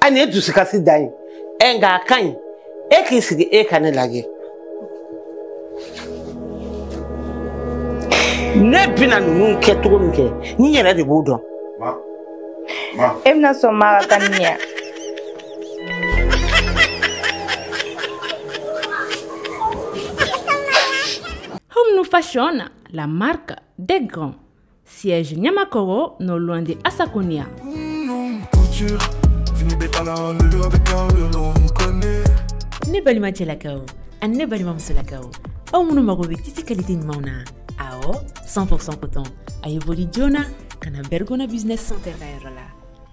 Ane du sikasi dai. Enga kan. Eki sigi ekane lage. Ne bina nun keto nke. Ni yere de bodo. Ma. Emna so ma kania. Home New Fashion, la marque des grands. Siège Nyamakoro, non loin de Asakonia. Ne balima chelakao, an ne balima musolakao. Au munu magobe titi qualité mauna. Ao 100% coton. Ayeboli Jona, kana bergona business santé la.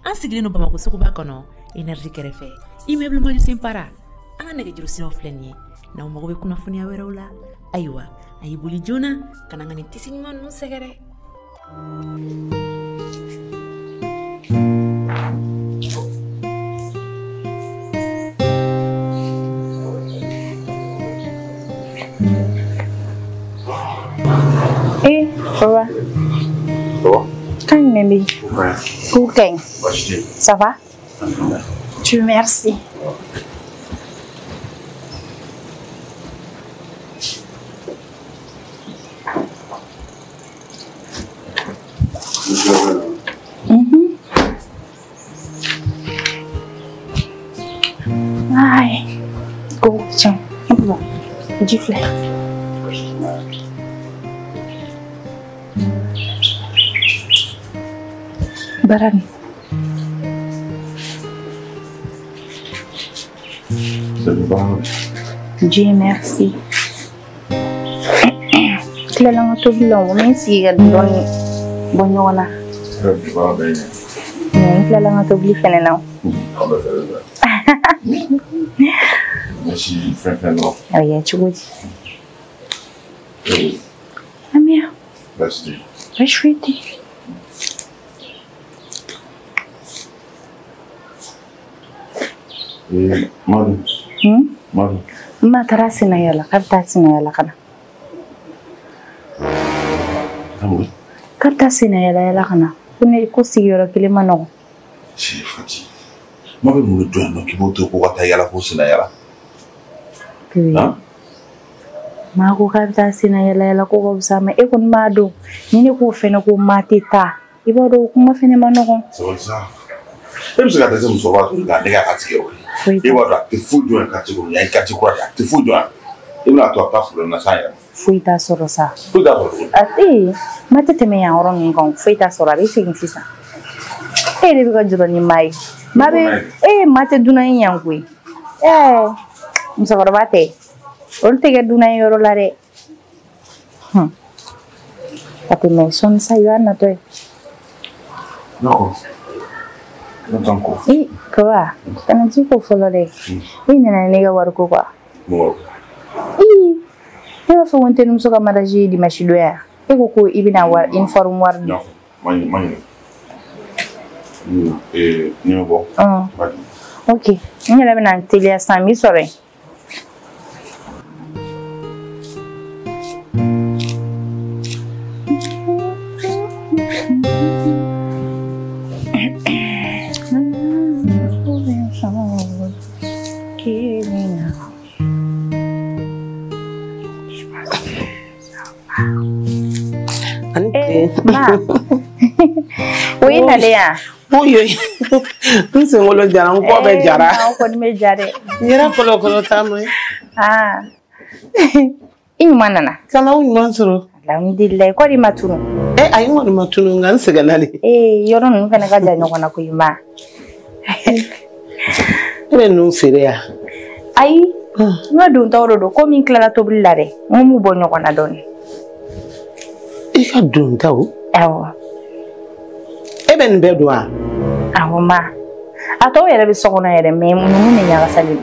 An sigli no bamako sokuba kono, énergie kerefe. Immeuble mo simpara. An nege juru sino fleni. Na magobe kuna funi aweraula. Aywa, ayeboli Jona, kana ngani tisi mon segere. Ça va? Quand même, ouais. Ça va? Dieu merci. Ai, go, tiens, un peu bon. Du flair. Baran. Dieu merci. Cela n'a pas long, mais si il donne bonjour. Cela n'a pas oublié faire non. Merci, Franklin. Ah, il y a tout dit. Amia. Merci. Je suis dit. Madu. Madu. Ma tarasi na yala, kartasi na yala kana. Amour. Kartasi na yala kana. Kune kusigiro kilima no. Si fati. Ma be mu do no kiboto ko wata yala ko sina yala. Ha? Ma ko kartasi na yala ko ko sama e kun madu. Ni ne ko fene ko matita. Ibodo kuma fene manoko. So ça. Même si la deuxième fois tu regardes les gars fatigués. Et voilà, tu fous de un catégorie, il y a une catégorie, tu fous de un. Et là, tu as pas pour le national. Fuita sorosa. Fuita sorosa. Ati, mate teme ya oron ngon fuita sorosa bisi ngisa. Le biga juro ni mai. Mabe, mate duna nyangui. Musabara bate. Olte ga duna yoro lare. Ati me son sa yana to. D'accord. Ntanko. Kwa, kana jiko folore. Nina nega waruko kwa. Mo. Ina fa wonte num soka maraji di mashido ya. Eko ko ibina war inform war. Non, mani. Ni bo. OK. Ni la bena telia sami sore. Ma. Oui, Nalia. Oui. Nous sommes le jara, on peut be jara. On peut me jare. Yera kolo tamwe. Ah. Manana. Kala un soro. Alhamdulillah, ko di matunu. Ayi woni matunu ngan seganali. Yoron nu kana gaja no kona ko yima. Ene nu ferea. Ai. No dun tawro do ko min kala to billare. Mu bonyo kona don. Ika dun taw? Awa. Eben bedwa. Awa ma. Ato yere bi sokona yere me mu ne nyaga salim.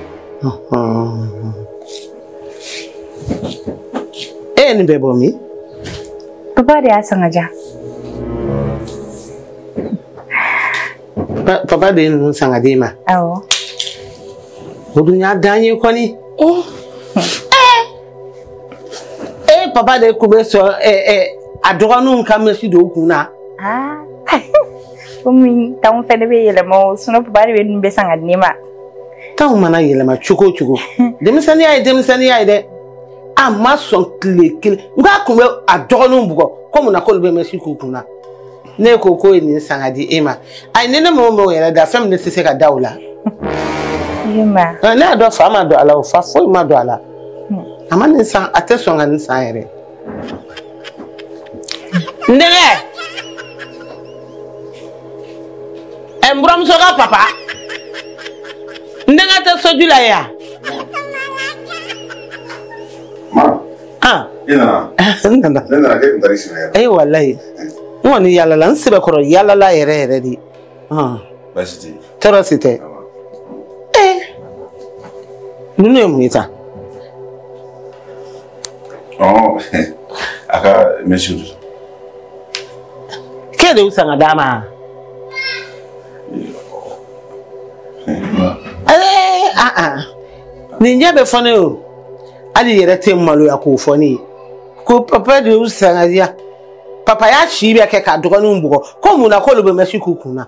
Ni bebo mi? Papa de asangaja. Papa de nu sangadima. Awa. Odunya danye kwani? Papa de kube so adoranu nka mesi do kuna. Komi tamu fene be yelema suno papa be numbe sanga nima. Tamu mana yelema chuko. Demisani ay de. Ama son kile. Nga kumbe adonu mbugo. Komu na kolbe meshi kukuna. Ne koko ni sanga di ema. Ay nene mo yela da fam ne sese ka daula. Ema. Na do fama do ala o fa fo ma do ala. Amani san atesonga ni san yere. Ndele. Embram soga papa. Ndenga te sojula ya. Ma. Ah. Ina. Nenda ke mtarisi na. Eh wallahi. Woni yalla lan sibe koro yalla la yere di. Ah. Basiti. Terosite. Nunu muita. Oh. Aka meshudu. Kede usanga dama. Ninja be fone o. Ali yere tem malu ya ko fone. Ko papa de usanga dia. Papa ya chibi ake ka dogo no mbugo. Ko mu na ko lo be meshi kukuna.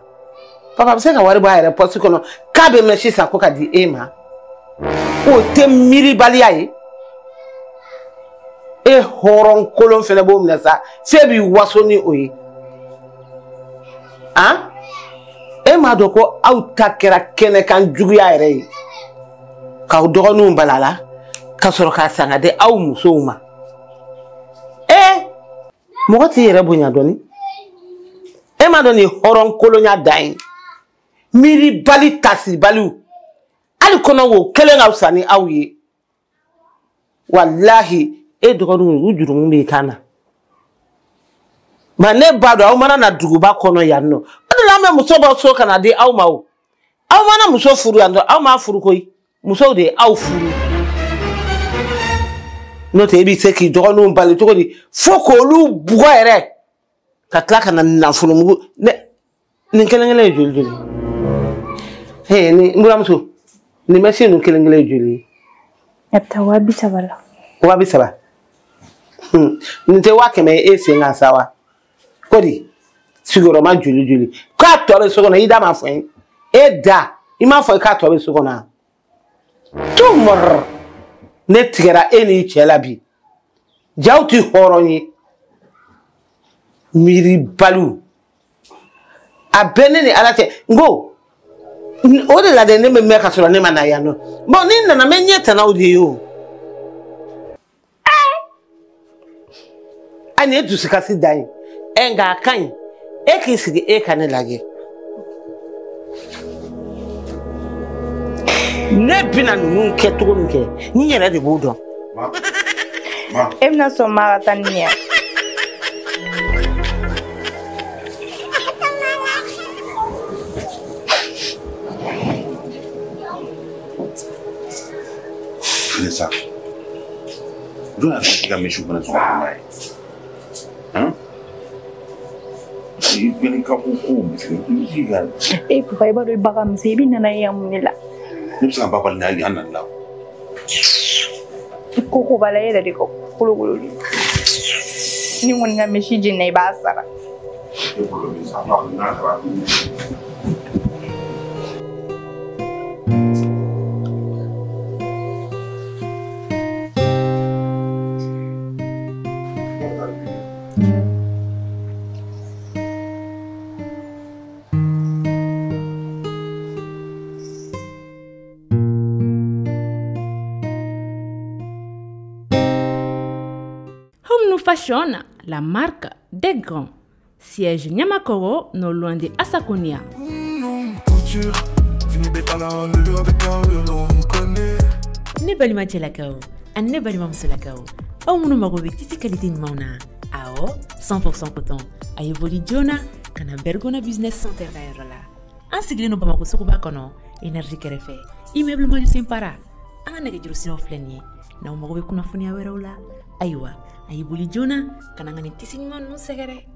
Papa be se ka wari ba yere posi kono. Ka be meshi sa ko ka di ema. O tem miri bali ayi. E horon kolon fene bo mna sa. Febi wasoni oyi. Ah? Ema doko auta kera kene kan jugu ya yere. Ka dogo no balala. Ka soro ka sanga de aw muso ma. Mogoti yere bunya doni. Ema doni horon kolonya dain. Miri bali tasi balu. Ali kono wo kelenga usani awye. Wallahi dogonu ujuru mbi kana. Mane bado aw mana na duguba kono yanno. Adala me muso ba so kana de aw mawo. Aw mana muso furu ando aw ma furu koyi. Muso de aw furu. No te bi seki dogonu bali to di foko lu bugo ere. Ka klaka na furu mugo ne kelengele juli. Ni muramso. Ni mesi no kelengele juli. Epta wabi sabala. Wabi saba. Nte wake me ese nga sawa. Kodi sigoro ma juli. Ka tore sogona ida ma fuen. Eda ima fo ka tore sogona. Tumor ne tigera eni chelabi. Jauti horonyi. Miri balu. Abene ni alate ngo. Ode la de ne me ka so ne mana ya no. Bon ni na me nyeta na odi yo. Ani edu sikasi dai. Enga kan. Ekisigi ekane lage. Ne bina nu keto nke. Ni yere de bodo. Ma. Emna so maratania. Ça. Je vais faire mes choses pendant ce moment. Hein? Il y a des cas beaucoup, mais c'est illégal. Et pour faire des bagages, c'est bien na yamula. Ne pas pas parler à Yann là. Koko balaye da diko kulu. Ni woni nga meshi jinne ba sara. Fashion, la marque des grands. Siège Nyamakoro, non loin de Asakonia. Ne balima chelakao, an ne balima musolakao. Au munu magobe tisi qualité mauna. Ao 100% coton. Ayeboli Jona, kana Bergona Business Center la. En sigle no bamako sukuba kono, énergie kerefe. Immeuble mo simpara. Anga nege juru sino fleni. Na magobe kuna funia weraula. Aywa. Ayibuli Jona, kanangani tisi mon segere.